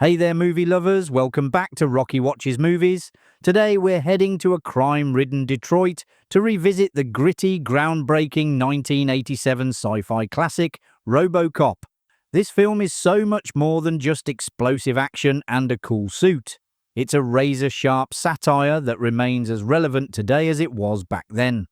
Hey there, movie lovers. Welcome back to Rocky Watches Movies. Today we're heading to a crime-ridden Detroit to revisit the gritty, groundbreaking 1987 sci-fi classic, RoboCop. This film is so much more than just explosive action and a cool suit. It's a razor-sharp satire that remains as relevant today as it was back then.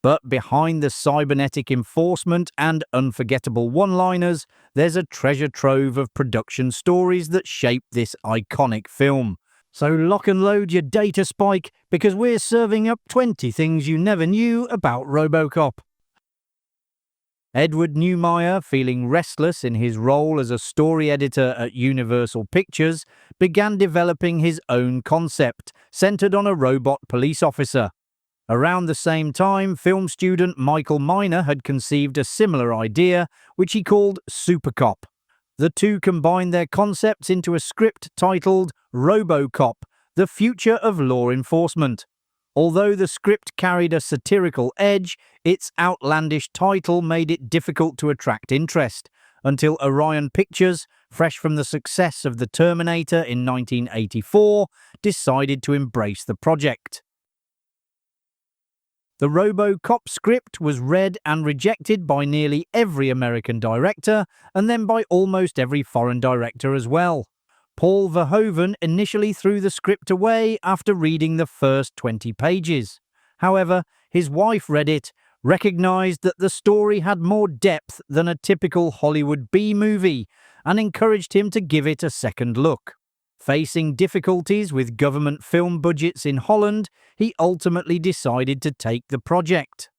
But behind the cybernetic enforcement and unforgettable one-liners, there's a treasure trove of production stories that shape this iconic film. So lock and load your data spike, because we're serving up 20 things you never knew about RoboCop. Edward Neumeier, feeling restless in his role as a story editor at Universal Pictures, began developing his own concept, centered on a robot police officer. Around the same time, film student Michael Miner had conceived a similar idea, which he called SuperCop. The two combined their concepts into a script titled RoboCop, The Future of Law Enforcement. Although the script carried a satirical edge, its outlandish title made it difficult to attract interest, until Orion Pictures, fresh from the success of The Terminator in 1984, decided to embrace the project. The RoboCop script was read and rejected by nearly every American director, and then by almost every foreign director as well. Paul Verhoeven initially threw the script away after reading the first 20 pages. However, his wife read it, recognized that the story had more depth than a typical Hollywood B-movie, and encouraged him to give it a second look. Facing difficulties with government film budgets in Holland, he ultimately decided to take the project.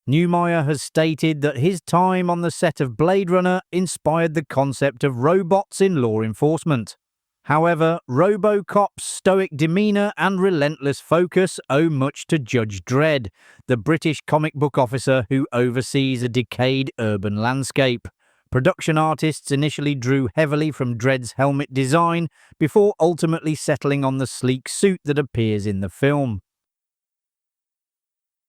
Neumeier has stated that his time on the set of Blade Runner inspired the concept of robots in law enforcement. However, RoboCop's stoic demeanor and relentless focus owe much to Judge Dredd, the British comic book officer who oversees a decayed urban landscape. Production artists initially drew heavily from Dredd's helmet design before ultimately settling on the sleek suit that appears in the film.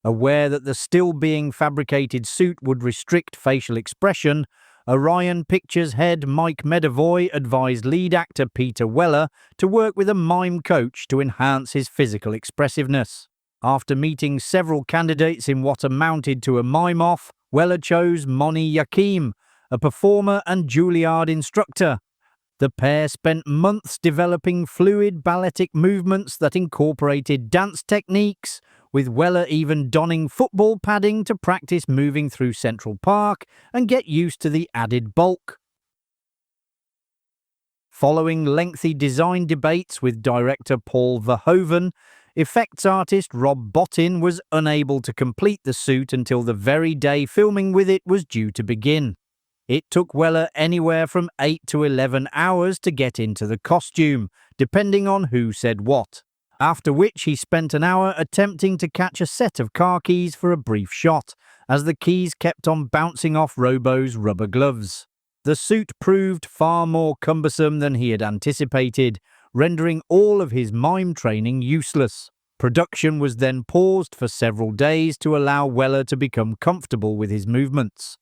Aware that the still-being-fabricated suit would restrict facial expression, Orion Pictures head Mike Medavoy advised lead actor Peter Weller to work with a mime coach to enhance his physical expressiveness. After meeting several candidates in what amounted to a mime-off, Weller chose Moni Yakim, a performer and Juilliard instructor. The pair spent months developing fluid balletic movements that incorporated dance techniques, with Weller even donning football padding to practice moving through Central Park and get used to the added bulk. Following lengthy design debates with director Paul Verhoeven, effects artist Rob Bottin was unable to complete the suit until the very day filming with it was due to begin. It took Weller anywhere from 8 to 11 hours to get into the costume, depending on who said what, after which he spent an hour attempting to catch a set of car keys for a brief shot, as the keys kept on bouncing off Robo's rubber gloves. The suit proved far more cumbersome than he had anticipated, rendering all of his mime training useless. Production was then paused for several days to allow Weller to become comfortable with his movements.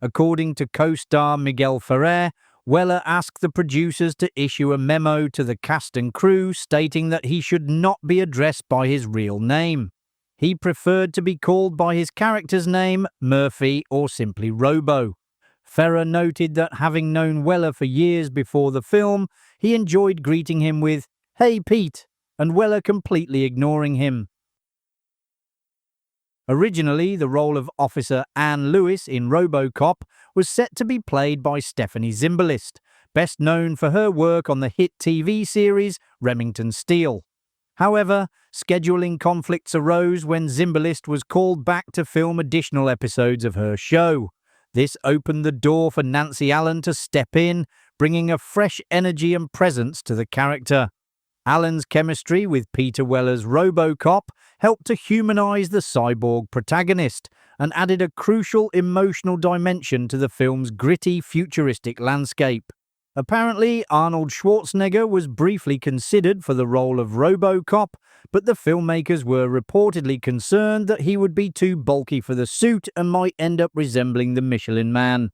According to co-star Miguel Ferrer, Weller asked the producers to issue a memo to the cast and crew stating that he should not be addressed by his real name. He preferred to be called by his character's name, Murphy, or simply Robo. Ferrer noted that having known Weller for years before the film, he enjoyed greeting him with, "Hey Pete," and Weller completely ignoring him. Originally, the role of Officer Anne Lewis in RoboCop was set to be played by Stephanie Zimbalist, best known for her work on the hit TV series Remington Steele. However, scheduling conflicts arose when Zimbalist was called back to film additional episodes of her show. This opened the door for Nancy Allen to step in, bringing a fresh energy and presence to the character. Allen's chemistry with Peter Weller's RoboCop helped to humanize the cyborg protagonist and added a crucial emotional dimension to the film's gritty, futuristic landscape. Apparently, Arnold Schwarzenegger was briefly considered for the role of RoboCop, but the filmmakers were reportedly concerned that he would be too bulky for the suit and might end up resembling the Michelin Man.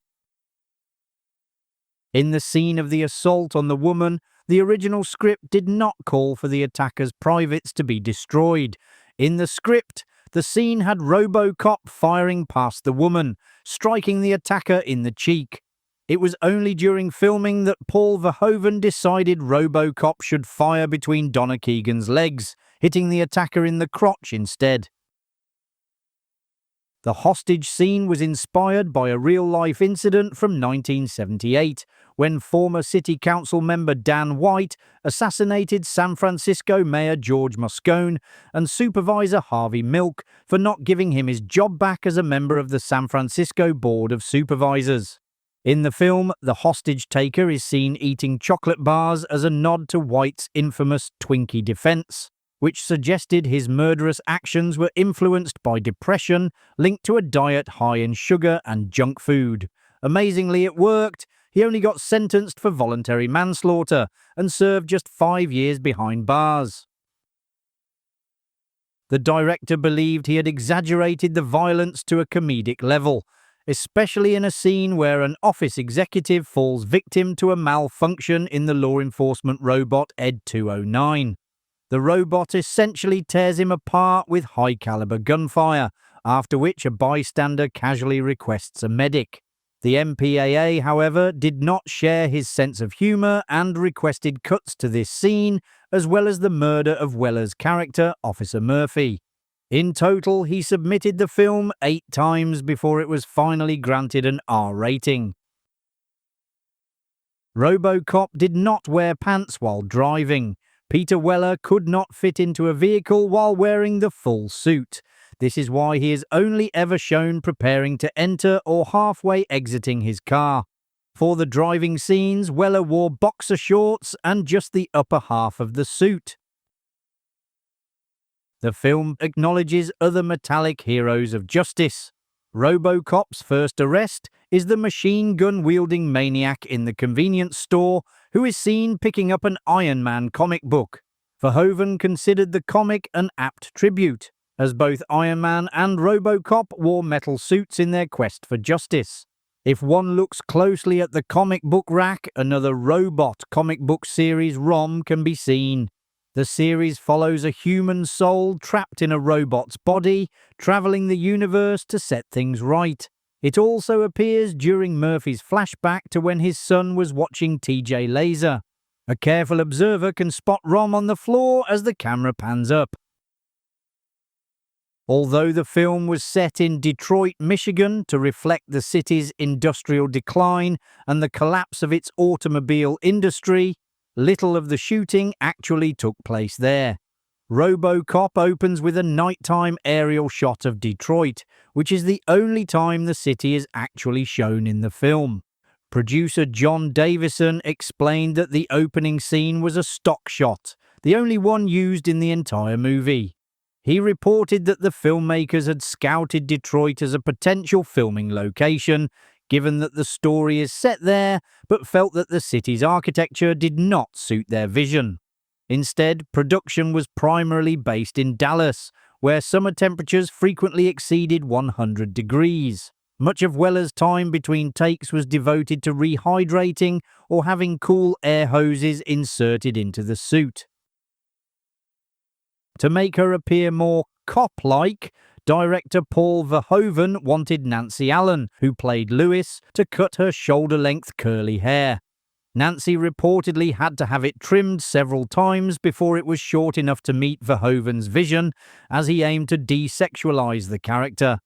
In the scene of the assault on the woman, the original script did not call for the attacker's privates to be destroyed. In the script, the scene had RoboCop firing past the woman, striking the attacker in the cheek. It was only during filming that Paul Verhoeven decided RoboCop should fire between Donna Keegan's legs, hitting the attacker in the crotch instead. The hostage scene was inspired by a real-life incident from 1978, when former City Council member Dan White assassinated San Francisco Mayor George Moscone and Supervisor Harvey Milk for not giving him his job back as a member of the San Francisco Board of Supervisors. In the film, the hostage taker is seen eating chocolate bars as a nod to White's infamous Twinkie defense, which suggested his murderous actions were influenced by depression linked to a diet high in sugar and junk food. Amazingly, it worked. He only got sentenced for voluntary manslaughter and served just 5 years behind bars. The director believed he had exaggerated the violence to a comedic level, especially in a scene where an office executive falls victim to a malfunction in the law enforcement robot Ed 209. The robot essentially tears him apart with high-caliber gunfire, after which a bystander casually requests a medic. The MPAA, however, did not share his sense of humour and requested cuts to this scene, as well as the murder of Weller's character, Officer Murphy. In total, he submitted the film 8 times before it was finally granted an R rating. RoboCop did not wear pants while driving. Peter Weller could not fit into a vehicle while wearing the full suit. This is why he is only ever shown preparing to enter or halfway exiting his car. For the driving scenes, Weller wore boxer shorts and just the upper half of the suit. The film acknowledges other metallic heroes of justice. RoboCop's first arrest is the machine gun-wielding maniac in the convenience store who is seen picking up an Iron Man comic book. Verhoeven considered the comic an apt tribute, as both Iron Man and RoboCop wore metal suits in their quest for justice. If one looks closely at the comic book rack, another Robot comic book series ROM can be seen. The series follows a human soul trapped in a robot's body, traveling the universe to set things right. It also appears during Murphy's flashback to when his son was watching TJ Laser. A careful observer can spot ROM on the floor as the camera pans up. Although the film was set in Detroit, Michigan to reflect the city's industrial decline and the collapse of its automobile industry, little of the shooting actually took place there. RoboCop opens with a nighttime aerial shot of Detroit, which is the only time the city is actually shown in the film. Producer John Davison explained that the opening scene was a stock shot, the only one used in the entire movie. He reported that the filmmakers had scouted Detroit as a potential filming location, given that the story is set there, but felt that the city's architecture did not suit their vision. Instead, production was primarily based in Dallas, where summer temperatures frequently exceeded 100 degrees. Much of Weller's time between takes was devoted to rehydrating or having cool air hoses inserted into the suit. To make her appear more cop-like, director Paul Verhoeven wanted Nancy Allen, who played Lewis, to cut her shoulder-length curly hair. Nancy reportedly had to have it trimmed several times before it was short enough to meet Verhoeven's vision, as he aimed to desexualize the character.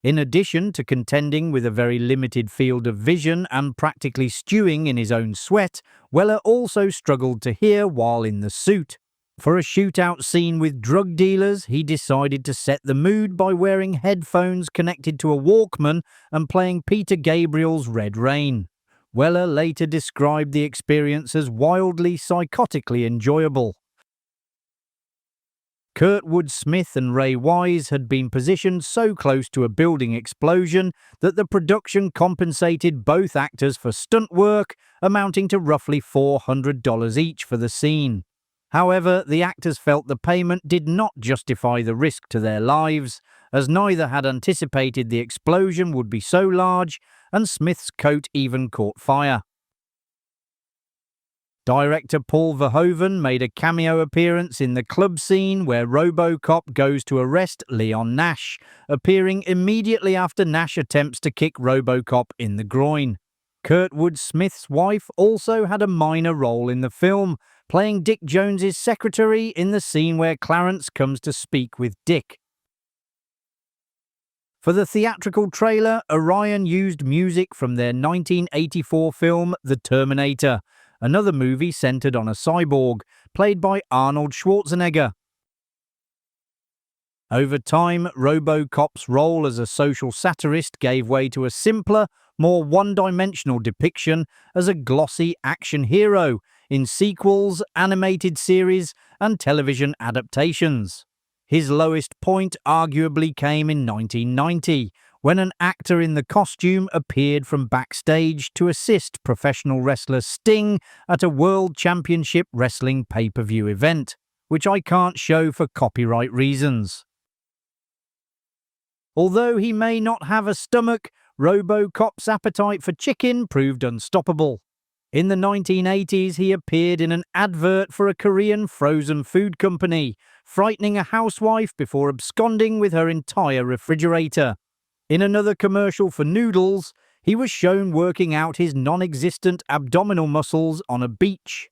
In addition to contending with a very limited field of vision and practically stewing in his own sweat, Weller also struggled to hear while in the suit. For a shootout scene with drug dealers, he decided to set the mood by wearing headphones connected to a Walkman and playing Peter Gabriel's Red Rain. Weller later described the experience as wildly psychotically enjoyable. Kurtwood Smith and Ray Wise had been positioned so close to a building explosion that the production compensated both actors for stunt work, amounting to roughly $400 each for the scene. However, the actors felt the payment did not justify the risk to their lives, as neither had anticipated the explosion would be so large, and Smith's coat even caught fire. Director Paul Verhoeven made a cameo appearance in the club scene where RoboCop goes to arrest Leon Nash, appearing immediately after Nash attempts to kick RoboCop in the groin. Kurtwood Smith's wife also had a minor role in the film, playing Dick Jones's secretary in the scene where Clarence comes to speak with Dick. For the theatrical trailer, Orion used music from their 1984 film The Terminator, another movie centered on a cyborg, played by Arnold Schwarzenegger. Over time, RoboCop's role as a social satirist gave way to a simpler, more one-dimensional depiction as a glossy action hero in sequels, animated series, and television adaptations. His lowest point arguably came in 1990, when an actor in the costume appeared from backstage to assist professional wrestler Sting at a World Championship Wrestling pay-per-view event, which I can't show for copyright reasons. Although he may not have a stomach, RoboCop's appetite for chicken proved unstoppable. In the 1980s, he appeared in an advert for a Korean frozen food company, frightening a housewife before absconding with her entire refrigerator. In another commercial for noodles, he was shown working out his non-existent abdominal muscles on a beach.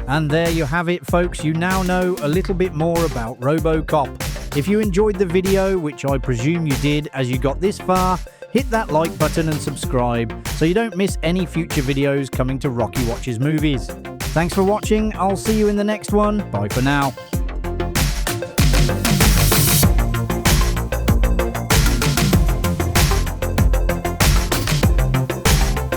And there you have it, folks. You now know a little bit more about RoboCop. If you enjoyed the video, which I presume you did as you got this far, hit that like button and subscribe so you don't miss any future videos coming to Rocky Watches Movies. Thanks for watching. I'll see you in the next one. Bye for now.